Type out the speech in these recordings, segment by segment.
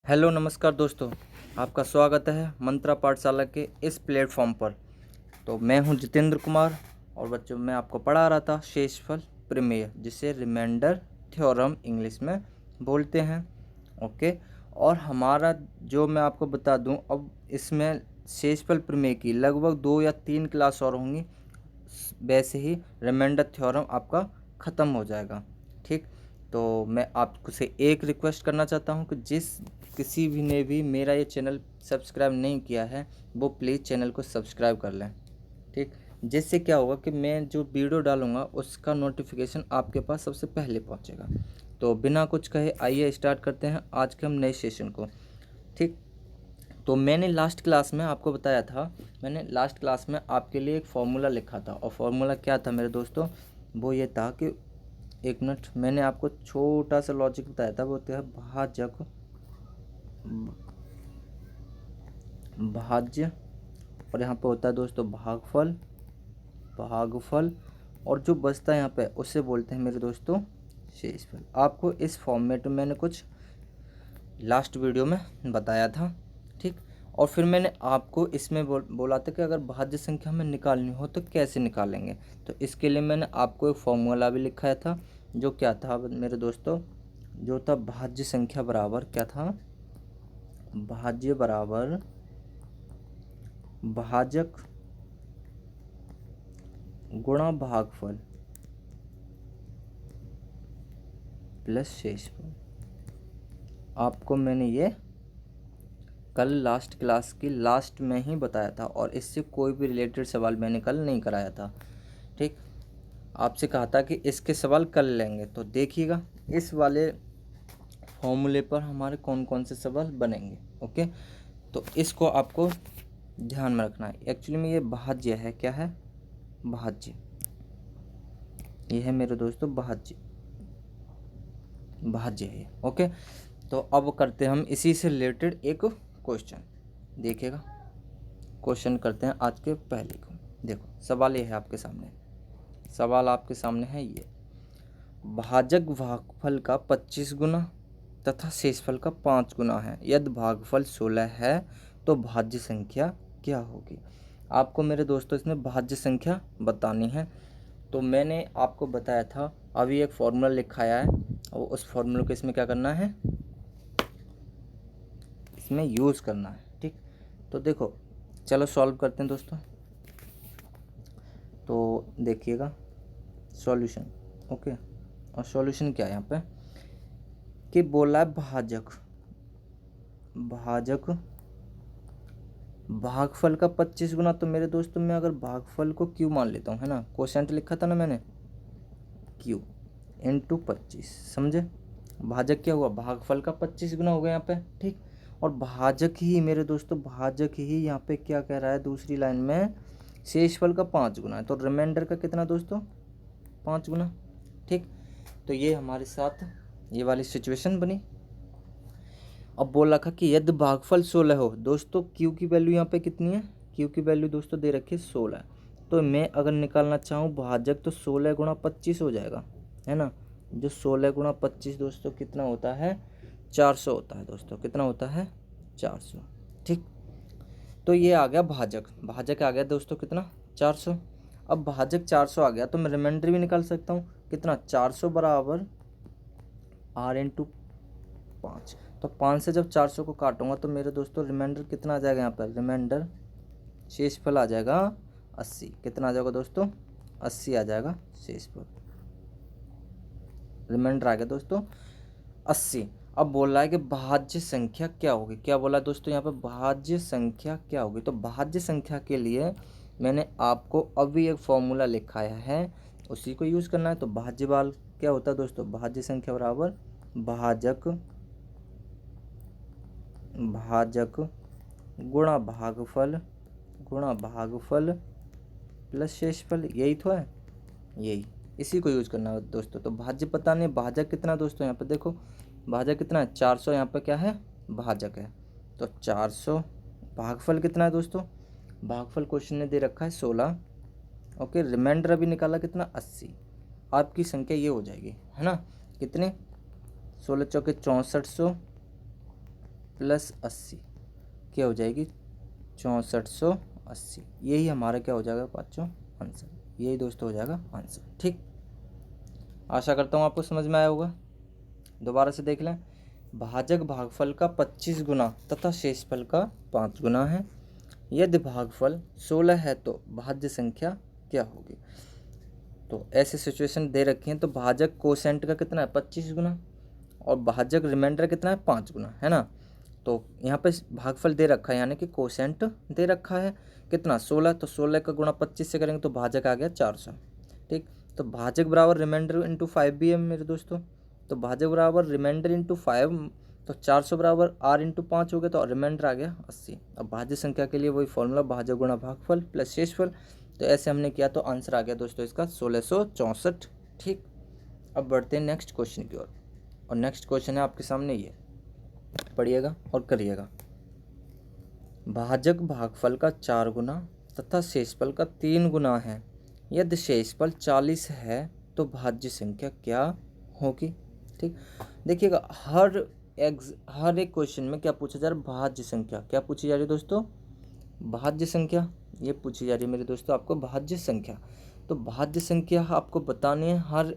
Hello नमस्कार दोस्तों, आपका स्वागत है मंत्रा पाठशाला के इस प्लेटफॉर्म पर। तो मैं हूं जितेंद्र कुमार और बच्चों मैं आपको पढ़ा रहा था शेषफल प्रमेय, जिसे रिमाइंडर थ्योरम इंग्लिश में बोलते हैं। ओके। और हमारा जो मैं आपको बता दूं, अब इसमें शेषफल प्रमेय की लगभग 2 या 3 क्लास और होंगी। वैसे ही रिमाइंडर थ्योरम आपका ख़त्म हो जाएगा। ठीक। तो मैं आपसे एक रिक्वेस्ट करना चाहता हूं कि जिस किसी भी ने भी मेरा ये चैनल सब्सक्राइब नहीं किया है वो प्लीज़ चैनल को सब्सक्राइब कर लें। ठीक। जिससे क्या होगा कि मैं जो वीडियो डालूंगा उसका नोटिफिकेशन आपके पास सबसे पहले पहुंचेगा। तो बिना कुछ कहे आइए स्टार्ट करते हैं आज के हम नए सेशन को। ठीक। तो मैंने लास्ट क्लास में आपको बताया था, मैंने लास्ट क्लास में आपके लिए एक फार्मूला लिखा था। और फार्मूला क्या था मेरे दोस्तों, वो ये था कि एक मिनट, मैंने आपको छोटा सा लॉजिक बताया था, वो था भाजक भाज्य, और यहाँ पे होता है दोस्तों भागफल, भागफल, और जो बचता है यहाँ पे उससे बोलते हैं मेरे दोस्तों शेषफल। आपको इस फॉर्मेट में मैंने कुछ लास्ट वीडियो में बताया था। ठीक। और फिर मैंने आपको इसमें बोला था कि अगर भाज्य संख्या हमें निकालनी हो तो कैसे निकालेंगे। तो इसके लिए मैंने आपको एक फॉर्मूला भी लिखाया था, जो क्या था मेरे दोस्तों, जो था भाज्य संख्या बराबर क्या था, भाज्य बराबर भाजक गुणा भागफल प्लस शेषफल। आपको मैंने ये कल लास्ट क्लास की लास्ट में ही बताया था और इससे कोई भी रिलेटेड सवाल मैंने कल नहीं कराया था। ठीक। आपसे कहा था कि इसके सवाल कल लेंगे, तो देखिएगा इस वाले फॉर्मूले पर हमारे कौन कौन से सवाल बनेंगे। ओके। तो इसको आपको ध्यान में रखना है। एक्चुअली में ये भाज्य है, क्या है, भाज्य, ये है मेरे दोस्तों भाज्य, भाज्य है। ओके। तो अब करते हैं हम इसी से रिलेटेड एक क्वेश्चन, देखिएगा। क्वेश्चन करते हैं आज के पहले को। देखो सवाल ये है आपके सामने, सवाल आपके सामने है ये, भाजक भागफल का 25 गुना तथा शेषफल का 5 गुना है। यदि भागफल 16 है तो भाज्य संख्या क्या होगी। आपको मेरे दोस्तों इसमें भाज्य संख्या बतानी है। तो मैंने आपको बताया था अभी एक फॉर्मूला लिखाया है, और उस फॉर्मूले को इसमें क्या करना है, इसमें यूज़ करना है। ठीक। तो देखो चलो सॉल्व करते हैं दोस्तों। तो देखिएगा सॉल्यूशन। ओके। और सॉल्यूशन क्या है यहाँ पे कि बोला है भाजक, भाजक भागफल का 25 गुना। तो मेरे दोस्तों मैं अगर भागफल को क्यू मान लेता हूँ, है ना, कोशेंट लिखा था ना मैंने, क्यू इंटू 25, समझे। भाजक क्या हुआ, भागफल का 25 गुना हो गया यहाँ पे। ठीक। और भाजक ही मेरे दोस्तों, भाजक ही यहाँ पे क्या कह रहा है दूसरी लाइन में, शेषफल का 5 गुना है। तो रिमाइंडर का कितना दोस्तों, 5 गुना। ठीक। तो ये हमारे साथ ये वाली सिचुएशन बनी। अब बोल रखा कि यदि भागफल 16 हो, दोस्तों क्यू की वैल्यू यहाँ पे कितनी है, क्यू की वैल्यू दोस्तों दे रखी है 16। तो मैं अगर निकालना चाहूँ भाजक तो 16 गुणा 25 हो जाएगा, है ना। जो 16 गुणा 25 दोस्तों कितना होता है, 400 होता है दोस्तों। कितना होता है, 400। ठीक। तो ये आ गया भाजक, भाजक आ गया दोस्तों कितना, 400। अब भाजक 400 आ गया तो मैं रिमाइंडर भी निकाल सकता हूँ, कितना, 400 बराबर आर इंटू 5। तो 5 से जब 400 को काटूंगा तो मेरे दोस्तों रिमाइंडर कितना आ जाएगा यहाँ पर, रिमाइंडर शेषफल आ जाएगा 80। कितना आ जाएगा दोस्तों, 80 आ जाएगा शेषफल। रिमाइंडर आ गया दोस्तों 80। अब बोल रहा है कि भाज्य संख्या क्या होगी, क्या बोला दोस्तों यहाँ पर, भाज्य संख्या क्या होगी। तो भाज्य संख्या के लिए मैंने आपको अभी एक फॉर्मूला लिखाया है, उसी को यूज़ करना है। तो भाज्य बाल क्या होता है दोस्तों, भाज्य संख्या बराबर भाजक, भाजक गुणा भागफल, गुणा भागफल प्लस शेषफल, यही तो है, यही, इसी को यूज़ करना है दोस्तों। तो भाज्य पता नहीं, भाजक कितना दोस्तों, यहाँ पे देखो भाजक कितना है 400, यहाँ पे क्या है, भाजक है। तो 400, भागफल कितना है दोस्तों, भागफल क्वेश्चन ने दे रखा है 16। ओके। रिमाइंडर अभी निकाला कितना, 80। आपकी संख्या ये हो जाएगी, है ना, कितने, 16 चौके 6400 प्लस 80 क्या हो जाएगी 6480। यही हमारा क्या हो जाएगा बच्चों आंसर, यही दोस्तों हो जाएगा आंसर। ठीक, आशा करता हूँ आपको समझ में आया होगा। दोबारा से देख लें, भाजक भागफल का 25 गुना तथा शेषफल का 5 गुना है। यदि भागफल 16 है तो भाज्य संख्या क्या होगी। तो ऐसे सिचुएशन दे रखी हैं, तो भाजक कोसेंट का कितना है 25 गुना और भाजक रिमाइंडर कितना है 5 गुना, है ना। तो यहाँ पे भागफल दे रखा है यानी कि कोसेंट दे रखा है कितना 16, तो 16 का गुणा 25 से करेंगे तो भाजक आ गया 400। ठीक, तो भाजक बराबर रिमाइंडर इंटू 5 भी है मेरे दोस्तों। तो भाजक बराबर रिमाइंडर इंटू 5, तो 400 बराबर आर इंटू 5 हो गया, तो रिमाइंडर आ गया 80। अब भाज्य संख्या के लिए वही फॉर्मूला भाजक गुणा भागफल प्लस शेषफल। तो ऐसे हमने किया तो आंसर आ गया दोस्तों इसका 1664। ठीक, अब बढ़ते हैं नेक्स्ट क्वेश्चन की ओर। और नेक्स्ट क्वेश्चन है आपके सामने, ये पढ़िएगा और करिएगा। भाजक भागफल का 4 गुना तथा शेषफल का 3 गुना है। यदि शेषफल 40 है तो भाज्य संख्या क्या होगी। ठीक, देखिएगा हर एक क्वेश्चन में क्या पूछा जा रहा है, भाज्य संख्या। क्या पूछी जा रही है दोस्तों, भाज्य संख्या। ये पूछी जा रही है मेरे दोस्तों आपको भाज्य संख्या। तो भाज्य संख्या आपको बतानी है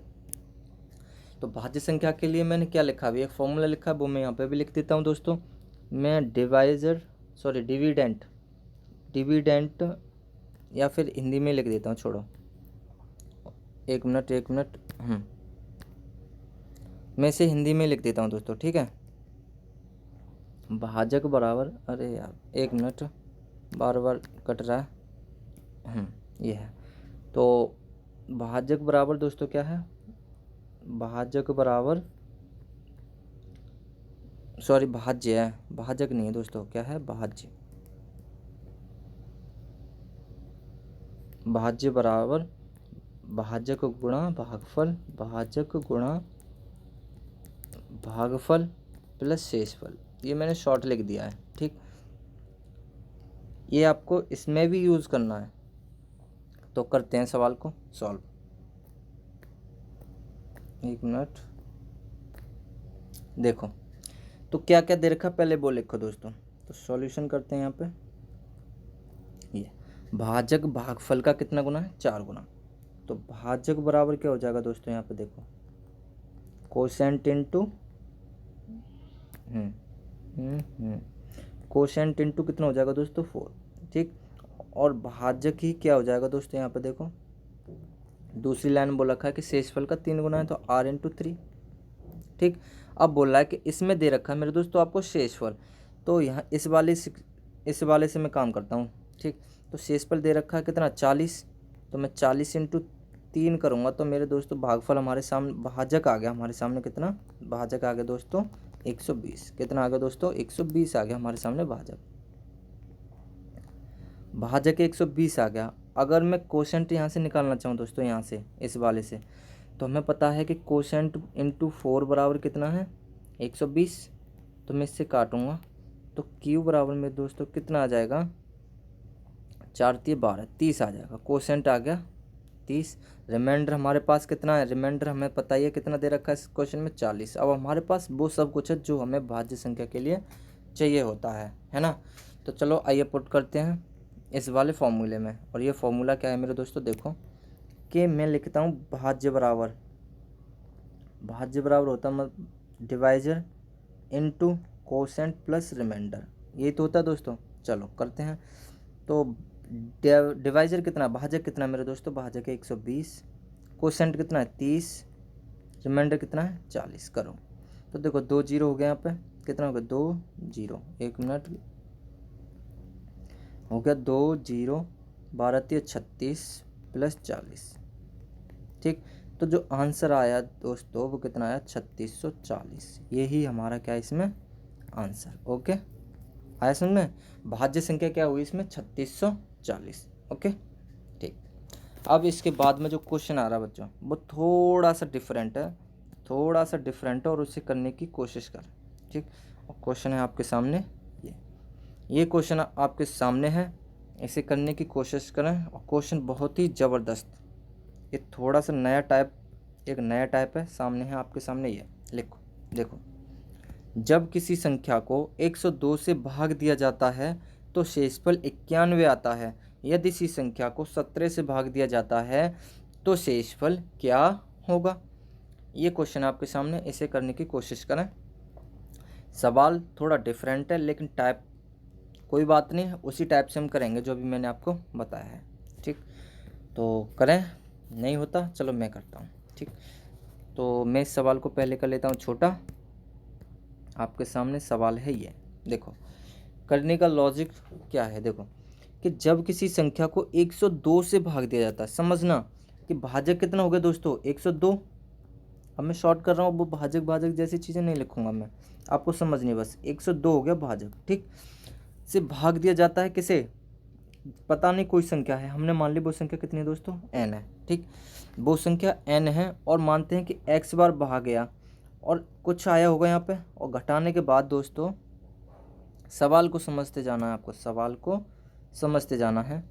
तो भाज्य संख्या के लिए मैंने क्या लिखा है, एक फॉर्मूला लिखा है, वो मैं यहाँ पे भी लिख देता हूँ दोस्तों। मैं डिविडेंट या फिर हिंदी में लिख देता हूँ, छोड़ो एक मिनट मैं इसे हिंदी में लिख देता हूँ दोस्तों। ठीक है, भाजक बराबर, अरे यार एक मिनट बार बार कट रहा है। ये है, तो भाजक बराबर दोस्तों क्या है, भाजक बराबर भाज्य है, भाजक नहीं है दोस्तों, क्या है भाज्य। भाज्य बराबर भाजक गुणा भागफल, भाजक गुणा भागफल प्लस शेषफल। ये मैंने शॉर्ट लिख दिया है। ठीक, ये आपको इसमें भी यूज़ करना है। तो करते हैं सवाल को सॉल्व। एक मिनट, देखो तो क्या क्या दे रखा पहले वो लिखो दोस्तों। तो सॉल्यूशन करते हैं यहाँ पे। ये भाजक भागफल का कितना गुना है 4 गुना। तो भाजक बराबर क्या हो जाएगा दोस्तों, यहाँ पे देखो कोसेंट इंटू कोसेंट इंटू कितना हो जाएगा दोस्तों 4। ठीक, और भाजक ही क्या हो जाएगा दोस्तों, यहाँ पे देखो दूसरी लाइन बोल रखा है कि शेषफल का 3 गुना है, तो r इंटू 3। ठीक, अब बोल रहा है कि इसमें दे रखा है मेरे दोस्तों आपको शेषफल। तो यहाँ इस वाले से मैं काम करता हूँ। ठीक, तो शेषफल दे रखा है कितना 40, तो मैं 40 इंटू 3 करूँगा, तो मेरे दोस्तों भागफल हमारे सामने, भाजक आ गया हमारे सामने कितना, भाजक आ गया दोस्तों 120। कितना आ गया दोस्तों 120 आ गया हमारे सामने भाजक 120 आ गया। अगर मैं कोशेंट यहाँ से निकालना चाहूँ दोस्तों, यहाँ से इस वाले से, तो हमें पता है कि कोशेंट इंटू 4 बराबर कितना है 120। तो मैं इससे काटूँगा तो क्यू बराबर में दोस्तों कितना आ जाएगा 4 × 12 30 आ जाएगा। कोशेंट आ गया 30। रिमाइंडर हमारे पास कितना है, रिमाइंडर हमें पता ही है कितना दे रखा है इस क्वेश्चन में 40। अब हमारे पास वो सब कुछ है जो हमें भाज्य संख्या के लिए चाहिए होता है ना। तो चलो आइए पुट करते हैं इस वाले फॉर्मूले में। और ये फॉर्मूला क्या है मेरे दोस्तों, देखो कि मैं लिखता हूँ भाज्य बराबर होता है divisor into quotient plus remainder, यही तो होता है दोस्तों। चलो करते हैं। तो डिवाइजर कितना, भाजक कितना मेरे दोस्तों, भाजक है 120, कोसेंट कितना है 30, रिमाइंडर कितना है 40। करो तो देखो 2 0 हो गया, यहाँ पे कितना हो गया 2 0, एक मिनट हो गया 2 0, 12 × 36 प्लस 40। ठीक, तो जो आंसर आया दोस्तों वो कितना आया 3640। यही हमारा क्या है इसमें आंसर। ओके, आया समझ में, भाज्य संख्या क्या हुई इसमें 3640। ओके, ठीक। अब इसके बाद में जो क्वेश्चन आ रहा है बच्चों वो थोड़ा सा डिफरेंट है और उसे करने की कोशिश कर। ठीक, और क्वेश्चन है आपके सामने, ये क्वेश्चन आपके सामने है, इसे करने की कोशिश करें। और क्वेश्चन बहुत ही ज़बरदस्त, ये थोड़ा सा नया टाइप है सामने है आपके सामने। ये लिखो, देखो जब किसी संख्या को 102 से भाग दिया जाता है तो शेषफल 91 आता है। यदि इसी संख्या को 17 से भाग दिया जाता है तो शेषफल क्या होगा। ये क्वेश्चन आपके सामने, इसे करने की कोशिश करें। सवाल थोड़ा डिफरेंट है लेकिन टाइप कोई बात नहीं, उसी टाइप से हम करेंगे जो भी मैंने आपको बताया है। ठीक, तो करें, नहीं होता चलो मैं करता हूँ। ठीक, तो मैं इस सवाल को पहले कर लेता हूँ छोटा। आपके सामने सवाल है ये, देखो करने का लॉजिक क्या है। देखो कि जब किसी संख्या को 102 से भाग दिया जाता है, समझना कि भाजक कितना हो गया दोस्तों, 102। अब मैं शॉर्ट कर रहा हूँ, वो भाजक भाजक जैसी चीज़ें नहीं लिखूंगा मैं, आपको समझनी बस। 102 हो गया भाजक, ठीक, से भाग दिया जाता है किसे, पता नहीं कोई संख्या है, हमने मान ली वो संख्या कितनी है दोस्तों, n है। ठीक, वो संख्या n है और मानते हैं कि x बार भाग गया और कुछ आया होगा यहाँ पे, और घटाने के बाद दोस्तों सवाल को समझते जाना है आपको, सवाल को समझते जाना है।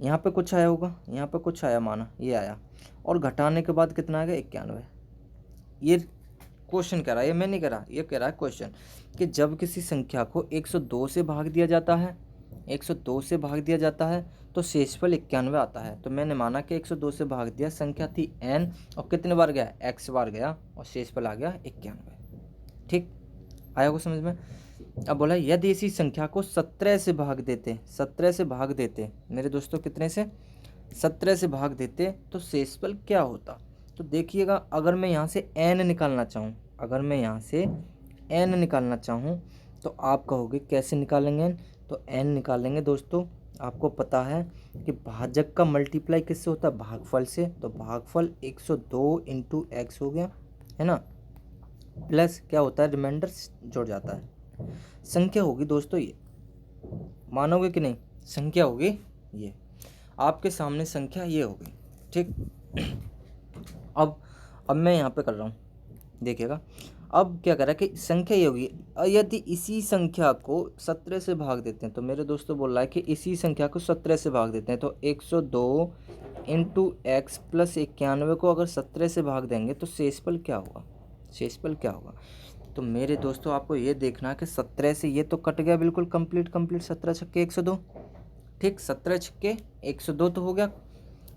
यहाँ पे कुछ आया होगा, यहाँ पे कुछ आया, माना ये आया, और घटाने के बाद कितना आएगा, 91। ये क्वेश्चन कह रहा है, ये मैं नहीं कह रहा, ये कह रहा है क्वेश्चन कि जब किसी संख्या को 102 से भाग दिया जाता है, 102 से भाग दिया जाता है तो शेषफल 91 आता है। तो मैंने माना कि 102 से भाग दिया, संख्या थी n और कितने बार गया, x बार गया, और शेषफल आ गया 91। ठीक, आया को समझ में। अब बोला यदि इसी संख्या को 17 से भाग देते, 17 से भाग देते मेरे दोस्तों, कितने से, 17 से भाग देते तो शेषफल क्या होता। तो देखिएगा, अगर मैं यहाँ से n निकालना चाहूँ, अगर मैं यहाँ से n निकालना चाहूँ तो आप कहोगे कैसे निकालेंगे n, तो n निकालेंगे दोस्तों, आपको पता है कि भाजक का मल्टीप्लाई किससे होता है, भागफल से। तो भागफल 102 इंटू एक्स हो गया, है ना, प्लस क्या होता है, रिमाइंडर जुड़ जाता है। संख्या होगी दोस्तों ये, मानोगे कि नहीं, संख्या होगी ये, आपके सामने संख्या ये होगी। ठीक, अब मैं यहाँ पे कर रहा हूँ, देखिएगा अब क्या कर रहा है कि संख्या ये होगी, यदि इसी संख्या को 17 से भाग देते हैं, तो मेरे दोस्तों बोल रहा है कि इसी संख्या को 17 से भाग देते हैं, तो 102 इंटू एक्स प्लस 91 को अगर 17 से भाग देंगे तो शेषफल क्या होगा, शेषफल क्या होगा। तो मेरे दोस्तों आपको ये देखना है कि 17 से ये तो कट गया बिल्कुल कंप्लीट, 17 छक्के 102, ठीक, 17 छक्के 102 तो हो गया,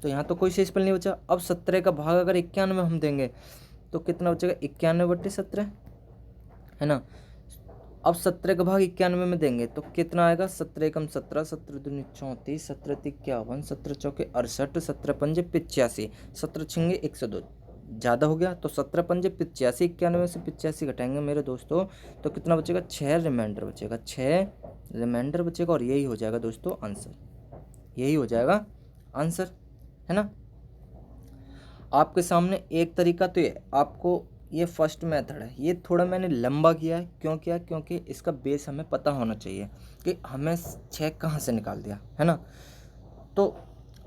तो यहाँ तो कोई शेषफल नहीं बचा। अब 17 का भाग अगर 91 हम देंगे तो कितना बचेगा, 91/17, है ना। अब 17 का भाग 91 में देंगे तो कितना आएगा, 17 एकम 17, 17 दूनी 34, 17 तिक 51, 17 चौके 68, 17 पंजे 85, 17 छिंगे 102, ज़्यादा हो गया। तो 17 पंजे 85, 91 से 85 घटाएंगे मेरे दोस्तों तो कितना बचेगा, 6 रिमाइंडर बचेगा, 6 रिमाइंडर बचेगा, और यही हो जाएगा दोस्तों आंसर, यही हो जाएगा आंसर, है ना। आपके सामने एक तरीका तो ये, आपको ये फर्स्ट मेथड है, ये थोड़ा मैंने लंबा किया है, क्यों किया, क्योंकि इसका बेस हमें पता होना चाहिए कि हमें 6 कहाँ से निकाल दिया, है ना। तो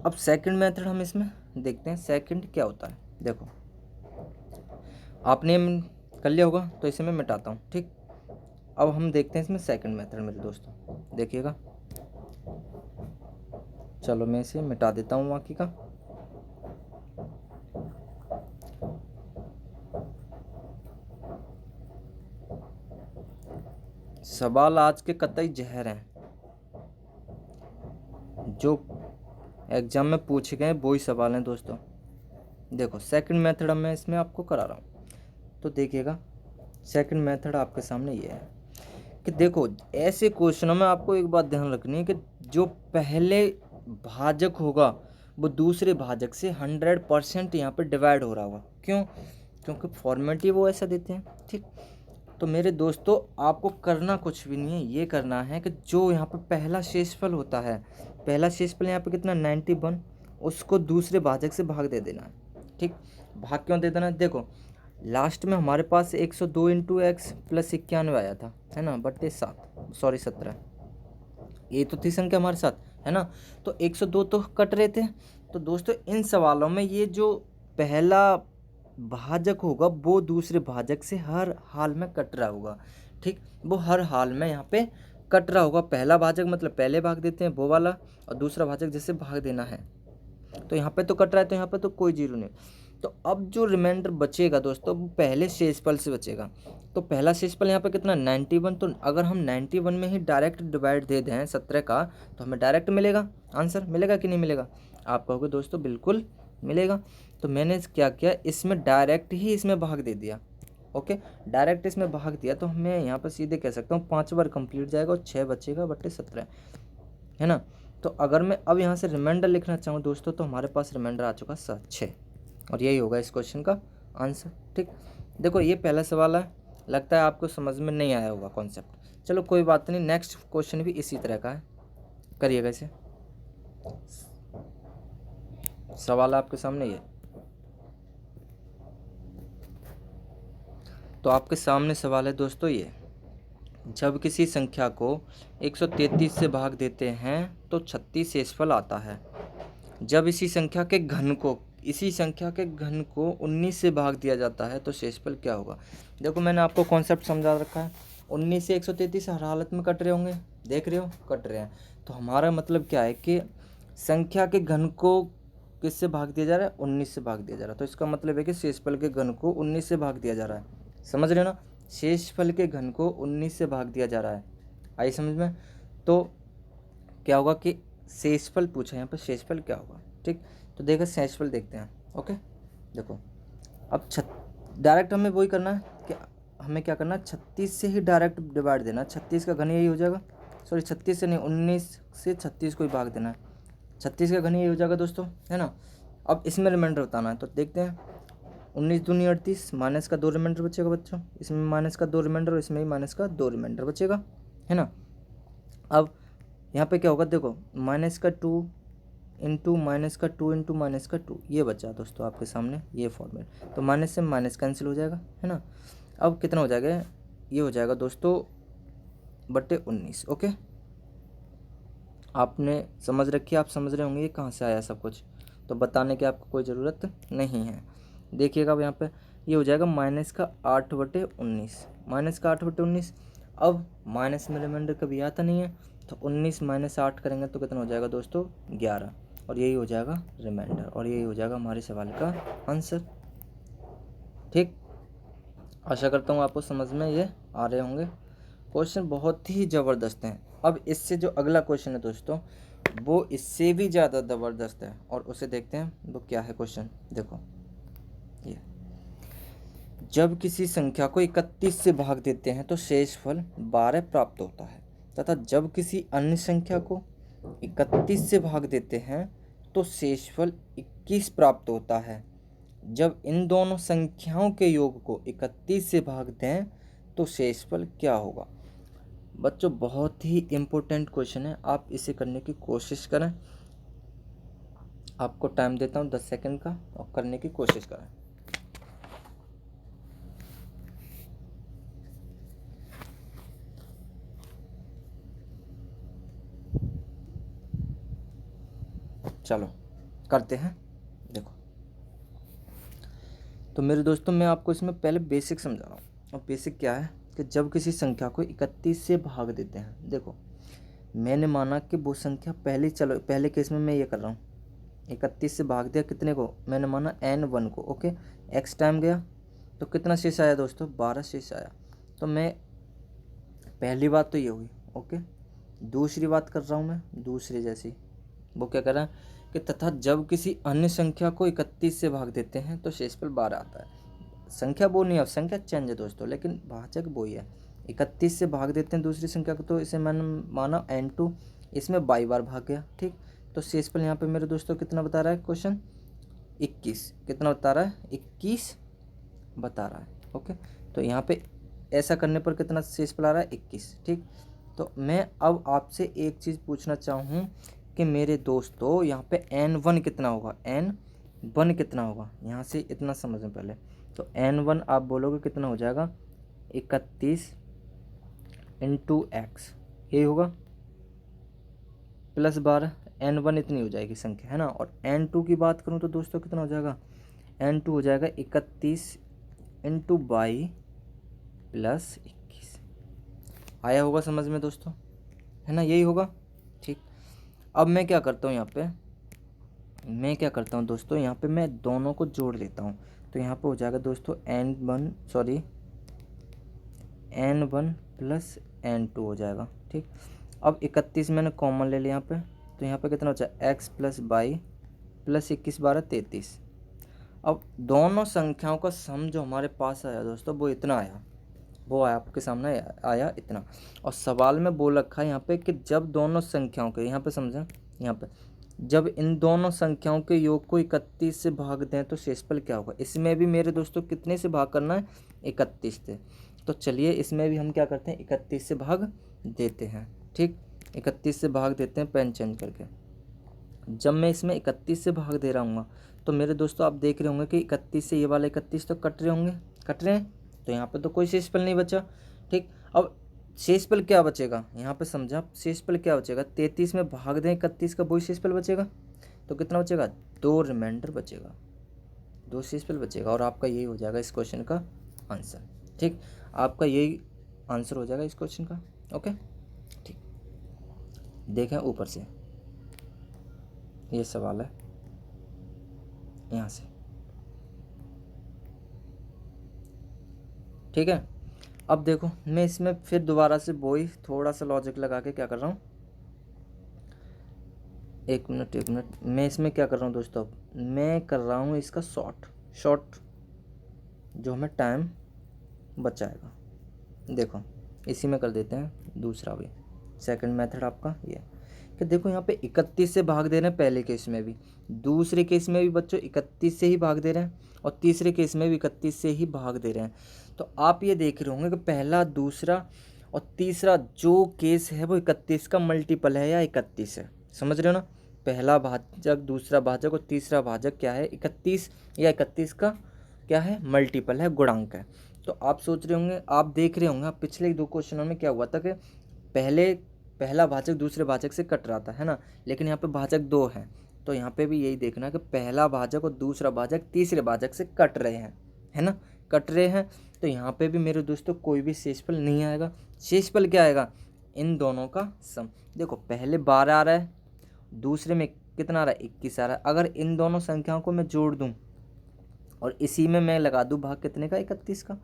अब सेकंड मेथड हम इसमें देखते हैं, सेकंड क्या होता है। देखो आपने कर लिया होगा तो इसे मैं मिटाता हूँ, ठीक। अब हम देखते हैं इसमें सेकंड मेथड मेरे दोस्तों, देखिएगा, चलो मैं इसे मिटा देता हूँ बाकी का। सवाल आज के कतई जहर हैं, जो एग्जाम में पूछे गए वही सवाल हैं दोस्तों। देखो सेकंड मेथड मैं इसमें आपको करा रहा हूँ, तो देखिएगा सेकंड मेथड आपके सामने ये है कि देखो ऐसे क्वेश्चनों में आपको एक बात ध्यान रखनी है कि जो पहले भाजक होगा वो दूसरे भाजक से 100% यहाँ पे डिवाइड हो रहा होगा। क्यों, क्योंकि फॉर्मेट ही वो ऐसा देते हैं, ठीक। तो मेरे दोस्तों आपको करना कुछ भी नहीं है, ये करना है कि जो यहाँ पे पहला शेषफल होता है, पहला शेषफल यहाँ पे कितना 91, उसको दूसरे भाजक से भाग दे देना है, ठीक। भाग क्यों दे देना है, देखो लास्ट में हमारे पास 102 इंटू एक्स प्लस 91 आया था, है ना, बट्टे 17, ये तो थी संख्या हमारे साथ, है ना। तो 102 तो कट रहे थे। तो दोस्तों इन सवालों में ये जो पहला भाजक होगा वो दूसरे भाजक से हर हाल में कट रहा होगा, ठीक, वो हर हाल में यहाँ पे कट रहा होगा। पहला भाजक मतलब पहले भाग देते हैं वो वाला, और दूसरा भाजक जैसे भाग देना है, तो यहाँ पे तो कट रहा है, तो यहाँ पे तो कोई जीरो नहीं। तो अब जो रिमाइंडर बचेगा दोस्तों वो पहले शेषफल से बचेगा। तो पहला शेषफल यहाँ पे कितना 91, तो अगर हम 91 में ही डायरेक्ट डिवाइड दे दें 17 का तो हमें डायरेक्ट मिलेगा, आंसर मिलेगा कि नहीं मिलेगा? आप कहोगे दोस्तों बिल्कुल मिलेगा। तो मैंने क्या किया, इसमें डायरेक्ट ही इसमें भाग दे दिया। ओके, डायरेक्ट इसमें भाग दिया तो मैं यहाँ पर सीधे कह सकता हूँ 5 बार कंप्लीट जाएगा और 6 बचेगा बट्टे 17, है ना। तो अगर मैं अब यहाँ से रिमाइंडर लिखना चाहूँ दोस्तों तो हमारे पास रिमाइंडर आ चुका 6, और यही होगा इस क्वेश्चन का आंसर। ठीक, देखो ये पहला सवाल है, लगता है आपको समझ में नहीं आया होगा कॉन्सेप्ट। चलो कोई बात नहीं, नेक्स्ट क्वेश्चन भी इसी तरह का है, करिएगा इसे। सवाल आपके सामने ये, तो आपके सामने सवाल है दोस्तों ये, जब किसी संख्या को 133 से भाग देते हैं तो 36 शेषफल आता है। जब इसी संख्या के घन को 19 से भाग दिया जाता है तो शेषफल क्या होगा? देखो मैंने आपको कॉन्सेप्ट समझा रखा है। 19 से 133 हर हालत में कट रहे होंगे, देख रहे हो कट रहे हैं। तो हमारा मतलब क्या है कि संख्या के घन को किससे भाग दिया जा रहा है? 19 से भाग दिया जा रहा है। तो इसका मतलब है कि शेषफल के घन को 19 से भाग दिया जा रहा है। समझ रहे हो ना, शेषफल के घन को 19 से भाग दिया जा रहा है। आई समझ में? तो क्या होगा कि शेषफल पूछा है यहाँ पर, शेषफल क्या होगा? ठीक, तो देखो शेषफल देखते हैं। ओके, देखो अब डायरेक्ट हमें वही करना है कि हमें क्या करना है, 36 से ही डायरेक्ट डिवाइड देना। 36 का घन यही हो जाएगा, सॉरी 36 से नहीं, 19 से 36 को ही भाग देना है। 36 का घन यही हो जाएगा दोस्तों, है ना। अब इसमें रिमाइंडर बताना है, तो देखते हैं। 19 दूनी 38, माइनस का 2 रिमाइंडर बचेगा बच्चों, इसमें माइनस का 2 रिमाइंडर और इसमें भी माइनस का 2 रिमाइंडर बचेगा, है ना। अब यहाँ पे क्या होगा, देखो माइनस का 2 इंटू माइनस का 2 इंटू माइनस का 2, ये बचा दोस्तों आपके सामने ये फॉर्मेट। तो माइनस से माइनस कैंसिल हो जाएगा, है ना। अब कितना हो जाएगा, ये हो जाएगा दोस्तों बट्टे 19। ओके, आपने समझ रखी, आप समझ रहे होंगे ये कहाँ से आया सब कुछ, तो बताने की आपको कोई ज़रूरत नहीं है। देखिएगा अब यहाँ पे ये हो जाएगा माइनस का 8/19, माइनस का 8/19। अब माइनस में रिमाइंडर कभी आता नहीं है, तो 19 माइनस 8 करेंगे तो कितना हो जाएगा दोस्तों 11, और यही हो जाएगा रिमाइंडर, और यही हो जाएगा हमारे सवाल का आंसर। ठीक, आशा करता हूँ आपको समझ में ये आ रहे होंगे। क्वेश्चन बहुत ही ज़बरदस्त हैं। अब इससे जो अगला क्वेश्चन है दोस्तों वो इससे भी ज़्यादा ज़बरदस्त है, और उसे देखते हैं वो क्या है क्वेश्चन। देखो ये, जब किसी संख्या को 31 से भाग देते हैं तो शेषफल 12 प्राप्त होता है, तथा जब किसी अन्य संख्या को 31 से भाग देते हैं तो शेषफल 21 प्राप्त होता है। जब इन दोनों संख्याओं के योग को 31 से भाग दें तो शेषफल क्या होगा? बच्चों बहुत ही इम्पोर्टेंट क्वेश्चन है, आप इसे करने की कोशिश करें। आपको टाइम देता हूँ 10 सेकंड का, और करने की कोशिश करें। चलो करते हैं। देखो तो मेरे दोस्तों मैं आपको इसमें पहले बेसिक समझा रहा हूँ। और बेसिक क्या है कि जब किसी संख्या को 31 से भाग देते हैं, देखो मैंने माना कि वो संख्या पहले केस में मैं ये कर रहा हूँ, 31 से भाग दिया कितने को, मैंने माना n1 को। ओके, x टाइम गया तो कितना शेष आया दोस्तों, 12 शेष आया। तो मैं पहली बात तो ये हुई। ओके, दूसरी बात कर रहा हूँ मैं, दूसरी जैसी वो क्या कर रहा है कि तथा जब किसी अन्य संख्या को 31 से भाग देते हैं तो शेषफल 12 आता है। संख्या वो नहीं है, संख्या चेंज है दोस्तों, लेकिन भाजक वो ही है। 31 से भाग देते हैं दूसरी संख्या को, तो इसे मैंने माना n2, इसमें 22 बार भाग गया। ठीक, तो शेषफल यहाँ पे मेरे दोस्तों कितना बता रहा है क्वेश्चन, 21। कितना बता रहा है, 21 बता रहा है। ओके, तो यहाँ पे ऐसा करने पर कितना शेषफल आ रहा है, 21। ठीक, तो मैं अब आपसे एक चीज़ पूछना चाहूँ कि मेरे दोस्तों यहाँ पे n1 कितना होगा, n1 कितना होगा, यहाँ से इतना समझें पहले। तो n1 आप बोलोगे कितना हो जाएगा, 31 इंटू एक्स, यही होगा, प्लस 12, n1 इतनी हो जाएगी संख्या, है ना। और n2 की बात करूँ तो दोस्तों कितना हो जाएगा, n2 हो जाएगा 31 इंटू 22 प्लस 21। आया होगा समझ में दोस्तों, है ना, यही होगा। ठीक, अब मैं क्या करता हूँ यहाँ पे, मैं क्या करता हूँ दोस्तों, यहाँ पे मैं दोनों को जोड़ लेता हूँ। तो यहाँ पे हो जाएगा दोस्तों n1 प्लस n2 हो जाएगा। ठीक, अब 31 मैंने कॉमन ले लिया यहाँ पे, तो यहाँ पे कितना हो जाएगा x प्लस 22 प्लस 21 12 33। अब दोनों संख्याओं का सम जो हमारे पास आया दोस्तों वो इतना आया, वो आया आपके सामने आया इतना। और सवाल में बोल रखा है यहाँ पे कि जब दोनों संख्याओं के, यहाँ पे समझें, यहाँ पे जब इन दोनों संख्याओं के योग को 31 से भाग दें तो शेषफल क्या होगा। इसमें भी मेरे दोस्तों कितने से भाग करना है, 31 से। तो चलिए इसमें भी हम क्या करते हैं, 31 से भाग देते हैं। ठीक, 31 से भाग देते हैं पेन चेंज करके। जब मैं इसमें 31 से भाग दे रहा हूँ तो मेरे दोस्तों आप देख रहे होंगे कि 31 से ये वाला 31 तो कट रहे होंगे, कट रहे हैं, तो यहाँ पे तो कोई शेषफल नहीं बचा। ठीक, अब शेषफल क्या बचेगा, यहाँ पे समझा, शेषफल क्या बचेगा, 33 में भाग दें 31 का, वही शेषफल बचेगा। तो कितना बचेगा, 2 रिमाइंडर बचेगा, 2 शेषफल बचेगा। और आपका यही हो जाएगा इस क्वेश्चन का आंसर। ठीक, आपका यही आंसर हो जाएगा इस क्वेश्चन का। ओके, ठीक, देखें ऊपर से ये सवाल है यहाँ से। ठीक है, अब देखो मैं इसमें फिर दोबारा से वही थोड़ा सा लॉजिक लगा के क्या कर रहा हूँ, एक मिनट, मैं इसमें क्या कर रहा हूँ दोस्तों, मैं कर रहा हूँ इसका शॉर्ट जो हमें टाइम बचाएगा। देखो इसी में कर देते हैं दूसरा भी, सेकंड मेथड आपका ये कि देखो यहाँ पे 31 से भाग दे रहे हैं पहले केस में भी, दूसरे केस में भी बच्चों 31 से ही भाग दे रहे हैं, और तीसरे केस में भी 31 से ही भाग दे रहे हैं। तो आप ये देख रहे होंगे कि पहला, दूसरा और तीसरा जो केस है वो 31 का मल्टीपल है या 31 है। समझ रहे हो ना, पहला भाजक, दूसरा भाजक और तीसरा भाजक क्या है, 31 या 31 का क्या है, मल्टीपल है, गुणांक है। तो आप सोच रहे होंगे, आप देख रहे होंगे, पिछले 2 क्वेश्चनों में क्या हुआ था कि पहला भाजक दूसरे भाजक से कट रहा था, है ना, लेकिन यहाँ पे भाजक 2 हैं। तो यहाँ पे भी यही देखना कि पहला भाजक और दूसरा भाजक तीसरे भाजक से कट रहे हैं, है ना, कट रहे हैं। तो यहाँ पे भी मेरे दोस्तों कोई भी शेषफल नहीं आएगा। शेषफल क्या आएगा, इन दोनों का सम। देखो पहले 12 आ रहा है, दूसरे में कितना आ रहा है, 21 आ रहा है। अगर इन दोनों संख्याओं को मैं जोड़ दूँ और इसी में मैं लगा दूँ भाग कितने का, 31 का,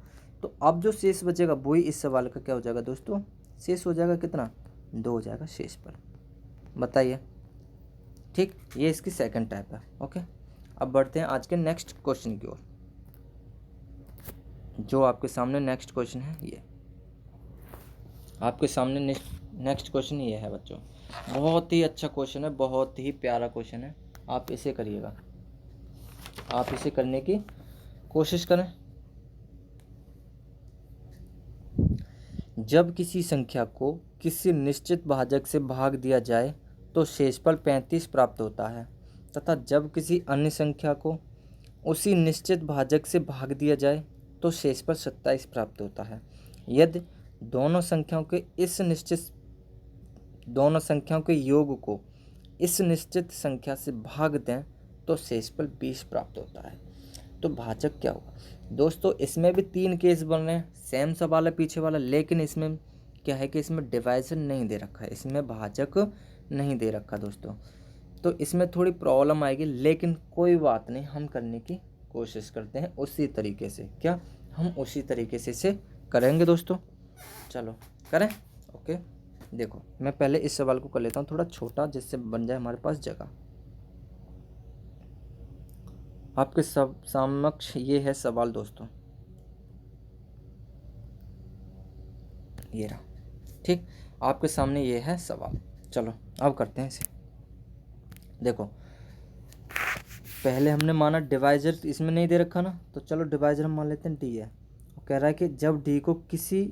तो अब जो शेष बचेगा वही इस सवाल का क्या हो जाएगा दोस्तों, शेष हो जाएगा कितना, 2 हो जाएगा शेषफल। बताइए। ठीक, ये इसकी सेकंड टाइप है। ओके, अब बढ़ते हैं आज के नेक्स्ट क्वेश्चन की ओर। जो आपके सामने नेक्स्ट क्वेश्चन है, ये आपके सामने नेक्स्ट क्वेश्चन ये है बच्चों। बहुत ही अच्छा क्वेश्चन है, बहुत ही प्यारा क्वेश्चन है। आप इसे करिएगा, आप इसे करने की कोशिश करें। जब किसी संख्या को किसी निश्चित भाजक से भाग दिया जाए तो शेषफल 35 प्राप्त होता है, तथा जब किसी अन्य संख्या को उसी निश्चित भाजक से भाग दिया जाए तो शेषफल 27 प्राप्त होता है। यदि दोनों संख्याओं के योग को इस निश्चित संख्या से भाग दें तो शेषफल 20 प्राप्त होता है। तो भाजक क्या होगा दोस्तों, इसमें भी 3 केस बन रहे हैं, सेम सवाल है पीछे वाला, लेकिन इसमें क्या है कि इसमें डिवाइजन नहीं दे रखा है, इसमें भाजक नहीं दे रखा दोस्तों। तो इसमें थोड़ी प्रॉब्लम आएगी, लेकिन कोई बात नहीं, हम करने की कोशिश करते हैं उसी तरीके से। क्या हम उसी तरीके से इसे करेंगे दोस्तों, चलो करें। ओके, देखो मैं पहले इस सवाल को कर लेता हूँ थोड़ा छोटा, जिससे बन जाए हमारे पास जगह। आपके सब समक्ष ये है सवाल दोस्तों, ये रहा। ठीक, आपके सामने ये है सवाल। चलो अब करते हैं इसे। देखो पहले हमने माना डिवाइजर इसमें नहीं दे रखा ना, तो चलो डिवाइजर हम मान लेते हैं डी है। वो कह रहा है कि जब डी को किसी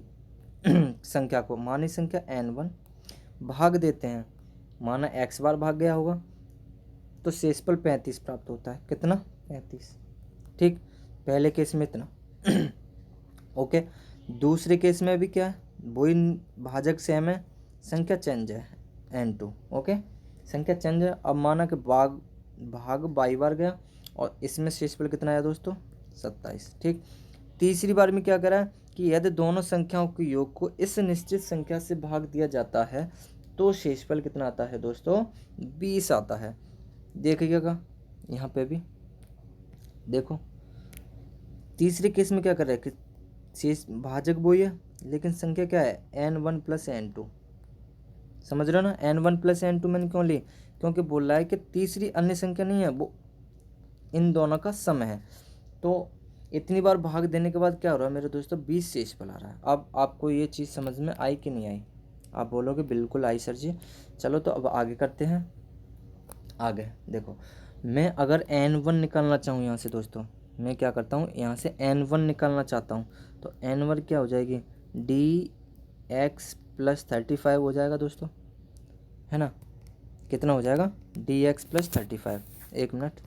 संख्या को, मानी संख्या n1 भाग देते हैं, माना x बार भाग गया होगा, तो शेषफल 35 प्राप्त होता है। कितना, 35। ठीक, पहले केस में इतना। ओके, दूसरे केस में भी क्या है, वही भाजक सेम है, संख्या चेंज है n2। ओके, संख्या चेंज है। अब माना कि भाग 22 बार गया और इसमें शेषफल कितना आया दोस्तों, 27। ठीक, तीसरी बार में क्या करा कि यदि दोनों संख्याओं के योग को इस निश्चित संख्या से भाग दिया जाता है तो शेषफल कितना आता है दोस्तों, 20 आता है। देखिएगा यहाँ पे भी देखो, तीसरे केस में क्या कर रहा है कि शेष भाजक वही है लेकिन संख्या क्या है n1 प्लस n2। समझ रहे हो ना, n1 प्लस n2 मैंने क्यों ली, क्योंकि बोल रहा है कि तीसरी अन्य संख्या नहीं है, वो इन दोनों का सम है। तो इतनी बार भाग देने के बाद क्या हो रहा है मेरे दोस्तों, 20 शेषफल आ रहा है। अब आपको ये चीज़ समझ में आई कि नहीं आई? आप बोलोगे बिल्कुल आई सर जी। चलो तो अब आगे करते हैं। आगे देखो, मैं अगर n1 निकालना चाहूँ यहाँ से दोस्तों, मैं क्या करता हूँ, यहाँ से n1 निकालना चाहता हूँ तो n1 क्या हो जाएगी, dx प्लस 35 हो जाएगा दोस्तों, है ना। कितना हो जाएगा, dx प्लस 35। एक मिनट,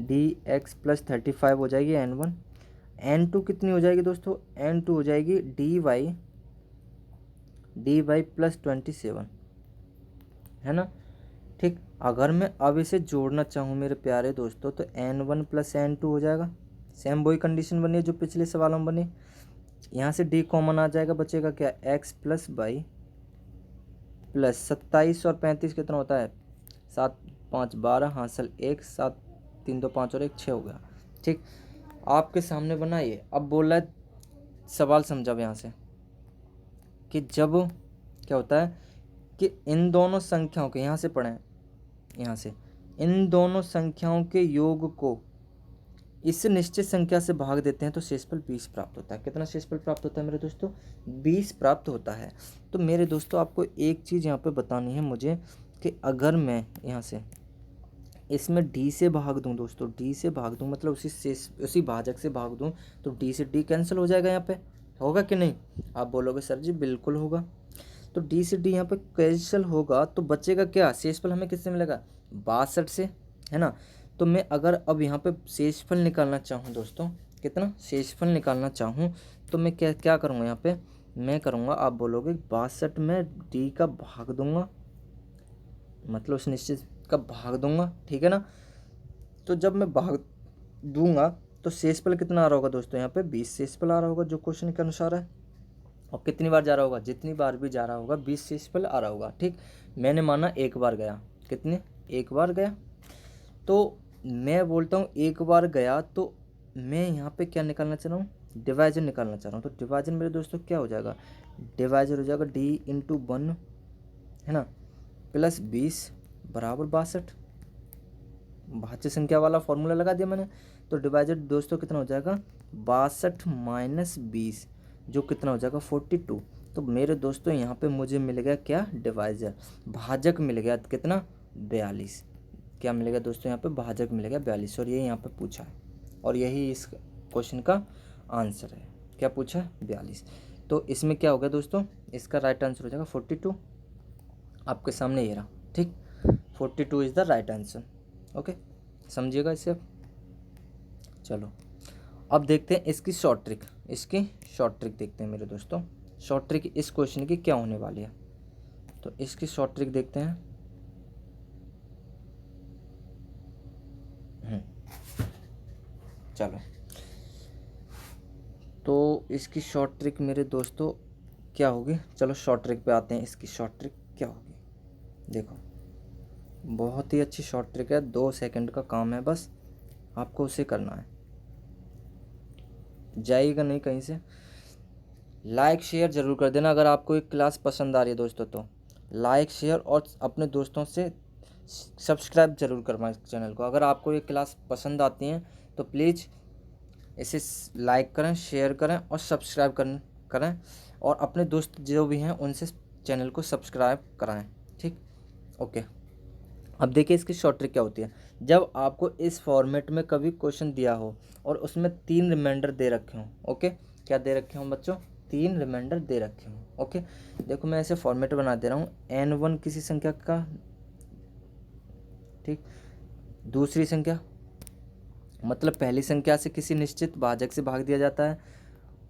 dx प्लस 35 हो जाएगी n1। n2 कितनी हो जाएगी दोस्तों, n2 हो जाएगी dy प्लस 27, है ना। ठीक, अगर मैं अब इसे जोड़ना चाहूँ मेरे प्यारे दोस्तों तो n1 प्लस n2 हो जाएगा। सेम वही कंडीशन बनी है जो पिछले सवालों में बनी। यहाँ से d कॉमन आ जाएगा, बचेगा क्या, x प्लस वाई प्लस 27 और 35 कितना होता है, 7 5 12, हासिल 1, 7 3 2 5 और 1 6 हो गया। ठीक, आपके सामने बना ये। अब बोल रहा है सवाल समझा अब यहाँ से कि जब क्या होता है कि इन दोनों संख्याओं के, यहाँ से पढ़ें, यहाँ से इन दोनों संख्याओं के योग को इस निश्चित संख्या से भाग देते हैं तो शेषफल 20 प्राप्त होता है। कितना शेषफल प्राप्त होता है मेरे दोस्तों, 20 प्राप्त होता है। तो मेरे दोस्तों आपको एक चीज़ यहाँ पे बतानी है मुझे कि अगर मैं यहाँ से इसमें d से भाग दूँ दोस्तों, d से भाग दूँ मतलब उसी भाजक से भाग दूँ तो d से d कैंसिल हो जाएगा। यहाँ पे होगा कि नहीं? आप बोलोगे सर जी बिल्कुल होगा। तो d से d यहाँ पे कैंसिल होगा तो बचेगा क्या, शेषफल हमें किससे मिलेगा, 62 से, है ना। तो मैं अगर अब यहाँ पे शेषफल निकालना चाहूँ दोस्तों, कितना शेषफल निकालना चाहूँ तो मैं क्या क्या करूँगा, यहाँ पे मैं करूँगा, आप बोलोगे 62 में d का भाग दूंगा, मतलब उस निश्चित का भाग दूंगा, ठीक है ना। तो जब मैं भाग दूंगा तो शेषफल कितना आ रहा होगा दोस्तों, यहाँ पे 20 शेषफल आ रहा होगा जो क्वेश्चन के अनुसार है। और कितनी बार जा रहा होगा, जितनी बार भी जा रहा होगा 20 शेषफल आ रहा होगा। ठीक, मैंने माना एक बार गया, कितने, एक बार गया, तो मैं बोलता हूँ एक बार गया तो मैं यहाँ पे क्या निकालना चाह रहा हूँ, डिवाइजर निकालना चाह रहा हूँ। तो डिवाइजर मेरे दोस्तों क्या हो जाएगा, डिवाइजर हो जाएगा d इंटू 1, है ना, प्लस 20 बराबर 62। भाज्य संख्या वाला फॉर्मूला लगा दिया मैंने। तो डिवाइजर दोस्तों कितना हो जाएगा, 62 माइनस 20 जो कितना हो जाएगा 42। तो मेरे दोस्तों यहाँ पे मुझे मिल गया क्या, डिवाइजर, भाजक मिल गया कितना, 42। क्या मिलेगा दोस्तों, यहाँ पे भाजक मिलेगा 42 और ये यहाँ पे पूछा है और यही इस क्वेश्चन का आंसर है। क्या पूछा है, 42। तो इसमें क्या हो गया दोस्तों, इसका राइट आंसर हो जाएगा 42। आपके सामने ये रहा, ठीक, 42 is the right answer. Okay, समझिएगा इसे अब। चलो अब देखते हैं इसकी शॉर्ट ट्रिक, इसकी शॉर्ट ट्रिक देखते हैं मेरे दोस्तों। शॉर्ट ट्रिक इस क्वेश्चन की क्या होने वाली है, तो इसकी शॉर्ट ट्रिक देखते हैं। चलो तो इसकी शॉर्ट ट्रिक मेरे दोस्तों क्या होगी, चलो शॉर्ट ट्रिक पे आते हैं। इसकी शॉर्ट ट्रिक क्या होगी, देखो बहुत ही अच्छी शॉर्ट ट्रिक है, 2 सेकंड का काम है, बस आपको उसे करना है, जाइएगा नहीं कहीं से। लाइक शेयर ज़रूर कर देना अगर आपको एक क्लास पसंद आ रही है दोस्तों, तो लाइक शेयर और अपने दोस्तों से सब्सक्राइब जरूर करवाएं चैनल को। अगर आपको ये क्लास पसंद आती हैं तो प्लीज़ इसे लाइक करें, शेयर करें और सब्सक्राइब करें और अपने दोस्त जो भी हैं उनसे चैनल को सब्सक्राइब कराएं। ठीक, ओके। अब देखिए इसकी शॉर्ट ट्रिक क्या होती है। जब आपको इस फॉर्मेट में कभी क्वेश्चन दिया हो और उसमें 3 रिमाइंडर दे रखे हों, ओके, क्या दे रखे हों बच्चों, 3 रिमाइंडर दे रखे हों, ओके। देखो मैं ऐसे फॉर्मेट बना दे रहा हूँ, n1 किसी संख्या का, ठीक, दूसरी संख्या मतलब पहली संख्या से किसी निश्चित भाजक से भाग दिया जाता है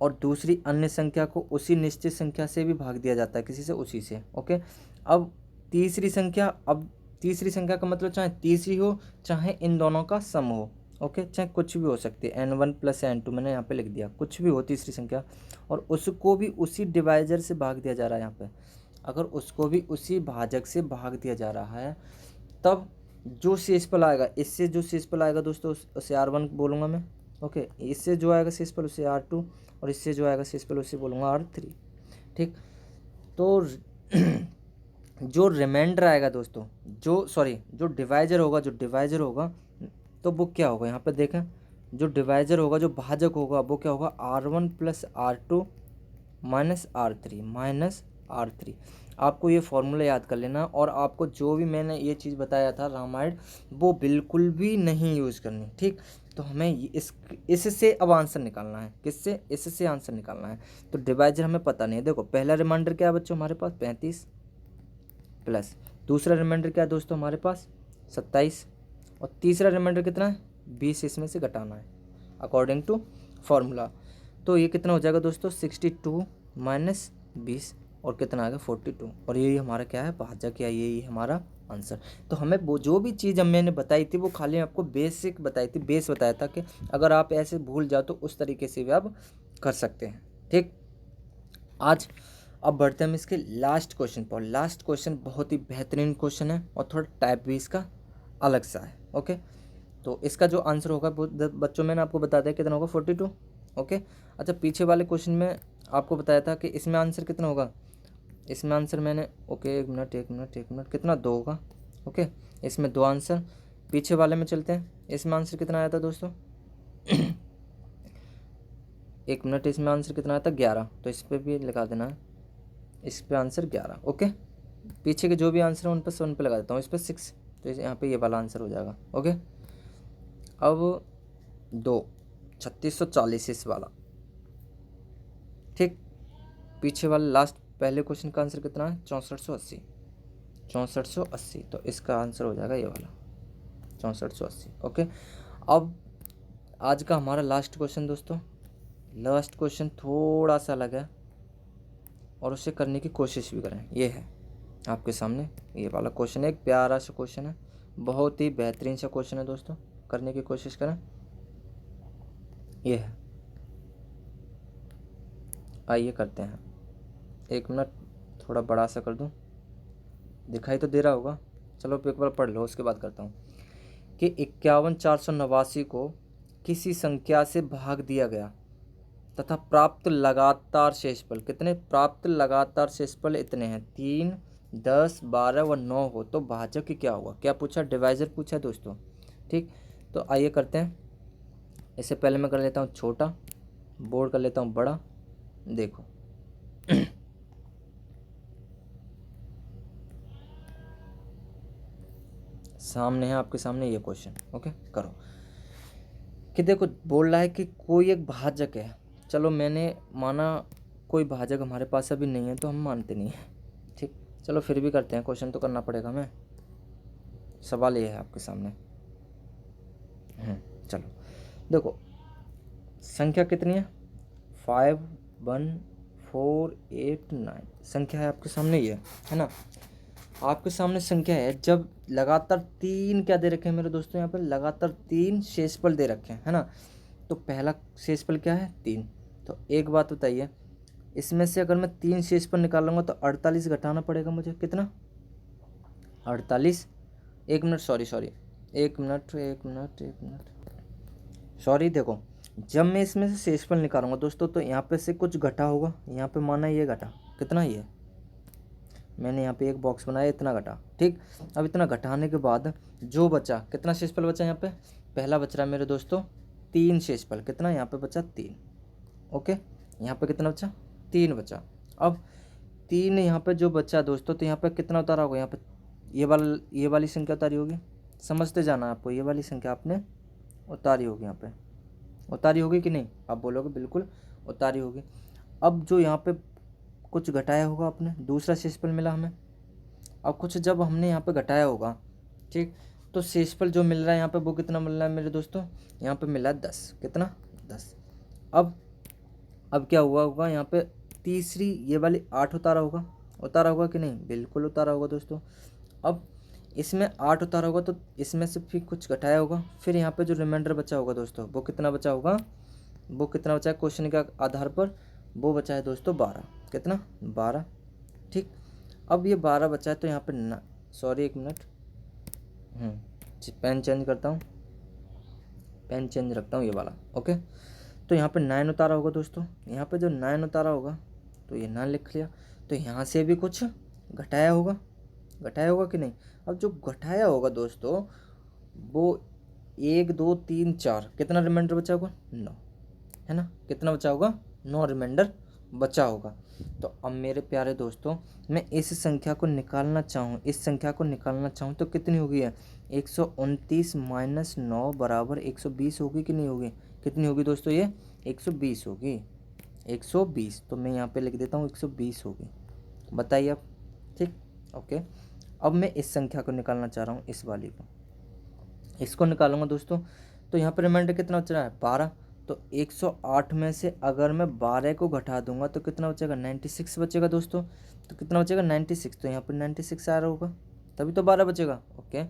और दूसरी अन्य संख्या को उसी निश्चित संख्या से भी भाग दिया जाता है, किसी से उसी से, ओके। अब तीसरी संख्या, अब तीसरी संख्या का मतलब चाहे तीसरी हो चाहे इन दोनों का सम हो, ओके, चाहे कुछ भी हो सकती है, n1 प्लस n2 मैंने यहाँ पे लिख दिया, कुछ भी हो तीसरी संख्या, और उसको भी उसी डिवाइजर से भाग दिया जा रहा है। यहाँ पे अगर उसको भी उसी भाजक से भाग दिया जा रहा है तब जो शेषफल आएगा, इससे जो शेषफल आएगा दोस्तों उसे R1 बोलूँगा मैं। ओके, इससे जो आएगा शेषफल उसे R2, और इससे जो आएगा शेषफल उसे बोलूँगा R3। ठीक, तो जो रिमाइंडर आएगा दोस्तों, जो डिवाइजर होगा तो वो क्या होगा, यहाँ पे देखें, जो डिवाइजर होगा, जो भाजक होगा, वो क्या होगा, R1 + R2 - R3। आपको ये फॉर्मूला याद कर लेना, और आपको जो भी मैंने ये चीज़ बताया था रामायण, वो बिल्कुल भी नहीं यूज़ करनी। ठीक, तो हमें इससे अब आंसर निकालना है। किससे? इससे आंसर निकालना है। तो डिवाइजर हमें पता नहीं है। देखो, पहला रिमाइंडर क्या है बच्चों हमारे पास, 35 प्लस दूसरा रिमाइंडर क्या है दोस्तों हमारे पास, 27, और तीसरा रिमाइंडर कितना है, 20 इसमें से घटाना है अकॉर्डिंग टू फॉर्मूला। तो ये कितना हो जाएगा दोस्तों, 62 - 20, और कितना आएगा 42, और यही हमारा क्या है, भाजक, या यही हमारा आंसर। तो हमें वो जो भी चीज़ मैंने बताई थी वो खाली आपको बेसिक बताई थी, बेस बताया था कि अगर आप ऐसे भूल जाओ तो उस तरीके से भी आप कर सकते हैं। ठीक, आज अब बढ़ते हैं हम इसके लास्ट क्वेश्चन पर। लास्ट क्वेश्चन बहुत ही बेहतरीन क्वेश्चन है, और थोड़ा टाइप भी इसका अलग सा है। ओके, तो इसका जो आंसर होगा बच्चों मैंने आपको बता दिया कितना होगा, 42। ओके, अच्छा, पीछे वाले क्वेश्चन में आपको बताया था कि इसमें आंसर कितना होगा, इसमें आंसर मैंने, ओके, एक मिनट, कितना, 2 होगा। ओके, इसमें 2 आंसर। पीछे वाले में चलते हैं, इसमें आंसर कितना आया था दोस्तों एक मिनट, इसमें आंसर कितना आया था, 11। तो इस पर भी लगा देना है, इस पे आंसर 11। ओके, पीछे के जो भी आंसर है उन पर 7 पे लगा देता हूँ, इस पर 6, तो यहाँ पे ये वाला आंसर हो जाएगा। ओके, अब 2, 3640 इस वाला। ठीक, पीछे वाला लास्ट पहले क्वेश्चन का आंसर कितना है, 6480, 6480, तो इसका आंसर हो जाएगा ये वाला 6480। ओके, अब आज का हमारा लास्ट क्वेश्चन दोस्तों, लास्ट क्वेश्चन थोड़ा सा अलग है, और उसे करने की कोशिश भी करें। ये है आपके सामने, ये वाला क्वेश्चन है, एक प्यारा सा क्वेश्चन है, बहुत ही बेहतरीन सा क्वेश्चन है दोस्तों, करने की कोशिश करें। ये है, आइए करते हैं। एक मिनट, थोड़ा बड़ा सा कर दूं, दिखाई तो दे रहा होगा, चलो एक बार पढ़ लो, उसके बाद करता हूँ कि 51,489 को किसी संख्या से भाग दिया गया तथा प्राप्त लगातार शेषफल कितने, प्राप्त लगातार शेषफल इतने हैं, 3, 10, 12 व 9 हो तो भाजक क्या होगा। क्या पूछा, डिवाइजर पूछा दोस्तों। ठीक, तो आइए करते हैं। इससे पहले मैं कर लेता हूँ छोटा, बोर्ड कर लेता हूँ बड़ा। देखो सामने है, आपके सामने ये क्वेश्चन। ओके, करो कि देखो बोल रहा है कि कोई एक भाजक है, चलो मैंने माना कोई भाजक हमारे पास अभी नहीं है तो हम मानते नहीं हैं। ठीक, चलो फिर भी करते हैं, क्वेश्चन तो करना पड़ेगा हमें, सवाल ये है आपके सामने। चलो देखो, संख्या कितनी है, 5, 1, 4, 8, 9 संख्या है आपके सामने, ये है ना, आपके सामने संख्या है। जब लगातार 3 क्या दे रखे हैं मेरे दोस्तों, यहाँ पर लगातार 3 शेषफल दे रखे हैं, है ना, तो पहला शेषफल क्या है, 3। तो एक बात बताइए, इसमें से अगर मैं 3 शेषफल निकालूंगा तो 48 घटाना पड़ेगा मुझे, कितना, 48। एक मिनट, सॉरी, एक मिनट, सॉरी। देखो, जब मैं इसमें से शेषफल निकालूंगा दोस्तों तो यहाँ पे से कुछ घटा होगा, यहाँ पे माना ये घटा, कितना, ये मैंने यहाँ पे एक बॉक्स बनाया, इतना घटा। ठीक, अब इतना घटाने के बाद जो बचा, कितना शेषफल बचा यहाँ पे, पहला बच रहा है मेरे दोस्तों 3 शेषफल, कितना यहाँ पे बचा, 3। ओके, यहाँ पे कितना बचा, 3 बचा। अब 3 यहाँ पे जो बचा दोस्तों, तो यहाँ पे कितना उतारा होगा, यहाँ पे ये वाली संख्या उतारी होगी, समझते जाना आपको, ये वाली संख्या आपने उतारी होगी, यहाँ पे उतारी होगी कि नहीं, आप बोलोगे बिल्कुल उतारी होगी। अब जो यहाँ पे कुछ घटाया होगा आपने, दूसरा शेषफल मिला हमें, अब कुछ जब हमने यहाँ पे घटाया होगा, ठीक, तो शेषफल जो मिल रहा है यहाँ पे वो कितना मिल रहा है मेरे दोस्तों, यहाँ पे मिला 10, कितना, 10। अब क्या हुआ होगा, यहाँ पे तीसरी ये वाली 8 उतारा होगा कि नहीं, बिल्कुल उतारा होगा दोस्तों। अब इसमें 8 उतारा होगा तो इसमें से फिर कुछ घटाया होगा, फिर यहाँ पे जो रिमाइंडर बचा होगा दोस्तों वो कितना बचा होगा, वो कितना बचा है क्वेश्चन के आधार पर, वो बचा है दोस्तों 12, कितना, 12। ठीक, अब ये 12 बचा है तो यहाँ पे ना, सॉरी एक मिनट, पेन चेंज करता हूँ, पेन चेंज रखता हूँ ये वाला। ओके, तो यहाँ पे 9 उतारा होगा दोस्तों, यहाँ पे जो 9 उतारा होगा तो ये 9 लिख लिया। तो यहाँ से भी कुछ घटाया होगा, घटाया होगा कि नहीं। अब जो घटाया होगा दोस्तों वो 1 2 3 4, कितना रिमाइंडर बचा होगा 9, है ना। कितना बचा होगा 9 रिमाइंडर बचा होगा। तो अब मेरे प्यारे दोस्तों मैं इस संख्या को निकालना चाहूँ, इस संख्या को निकालना चाहूँ तो कितनी होगी है 129 माइनस 9 बराबर 120 होगी कि नहीं होगी। कितनी होगी दोस्तों ये 120 होगी, 120। तो मैं यहाँ पे लिख देता हूँ 120 होगी, बताइए आप। ठीक, ओके। अब मैं इस संख्या को निकालना चाह रहा हूँ, इस वाली को, इसको निकालूंगा दोस्तों। तो यहाँ पर रिमाइंडर कितना बच रहा है 12। तो 108 में से अगर मैं 12 को घटा दूंगा तो कितना बचेगा 96 बचेगा दोस्तों। तो कितना बचेगा 96, तो यहाँ पर 96 आ रहा होगा, तभी तो 12 बचेगा। ओके,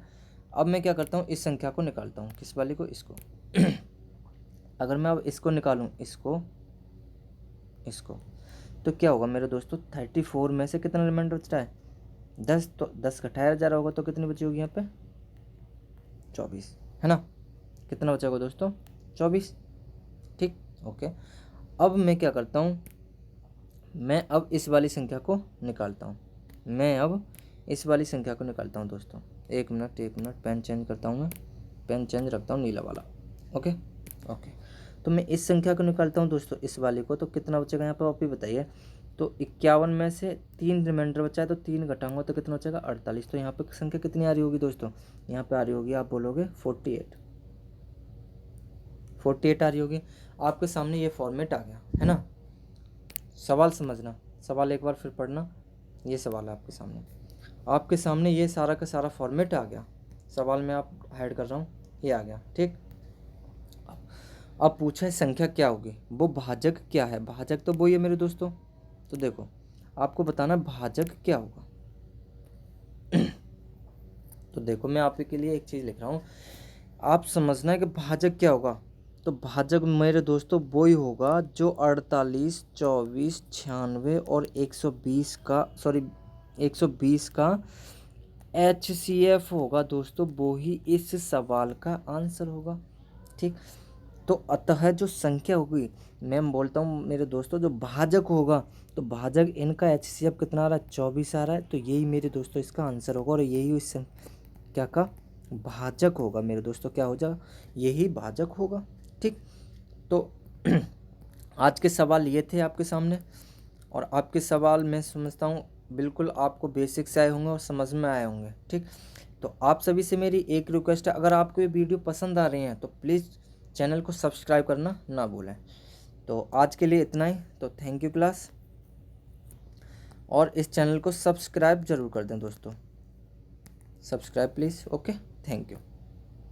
अब मैं क्या करता हूँ इस संख्या को निकालता हूँ, किस वाली को, इसको। अगर मैं अब इसको निकालूँ, इसको, तो क्या होगा मेरे दोस्तों 34 में से कितना रिमाइंडर बच रहा है 10। तो 10 घटाया जा रहा होगा तो कितनी बची होगी यहाँ पे 24, है ना। कितना बचा होगा दोस्तों 24। ठीक, ओके। अब मैं क्या करता हूँ, मैं अब इस वाली संख्या को निकालता हूँ, दोस्तों। एक मिनट पेन चेंज करता हूँ, मैं पेन चेंज रखता हूँ नीला वाला। ओके, तो मैं इस संख्या को निकालता हूँ दोस्तों, इस वाली को। तो कितना बचेगा यहाँ पर आप ही बताइए। तो 51 में से 3 रिमाइंडर बचा है, तो 3 घटाऊंगा तो कितना बचेगा 48। तो यहाँ पे संख्या कितनी आ रही होगी दोस्तों, यहाँ पे आ रही होगी, आप बोलोगे 48 आ रही होगी। आपके सामने ये फॉर्मेट आ गया, है ना। सवाल समझना, सवाल एक बार फिर पढ़ना, ये सवाल है आपके सामने ये सारा का सारा फॉर्मेट आ गया। सवाल में आप हाइड कर रहा हूँ, ये आ गया। ठीक, अब पूछा है संख्या क्या होगी, वो भाजक क्या है। भाजक तो वही है मेरे दोस्तों। तो देखो आपको बताना भाजक क्या होगा। तो देखो मैं आप के लिए एक चीज़ लिख रहा हूँ, आप समझना है कि भाजक क्या होगा। तो भाजक मेरे दोस्तों वही होगा जो 48, 24, 96 और 120 का HCF होगा दोस्तों, वो ही इस सवाल का आंसर होगा। ठीक, तो अतः जो संख्या होगी, मैं बोलता हूँ मेरे दोस्तों जो भाजक होगा, तो भाजक इनका HCF कितना आ रहा है 24 आ रहा है। तो यही मेरे दोस्तों इसका आंसर होगा, और यही इस संख्या का भाजक होगा मेरे दोस्तों। क्या हो जाएगा, यही भाजक होगा। ठीक, तो आज के सवाल ये थे आपके सामने, और आपके सवाल मैं समझता हूँ बिल्कुल आपको बेसिक से आए होंगे और समझ में आए होंगे। ठीक, तो आप सभी से मेरी एक रिक्वेस्ट है, अगर आपको ये वीडियो पसंद आ रही हैं तो प्लीज़ चैनल को सब्सक्राइब करना ना भूलें। तो आज के लिए इतना ही, तो थैंक यू क्लास, और इस चैनल को सब्सक्राइब ज़रूर कर दें दोस्तों, subscribe please. Okay, thank you.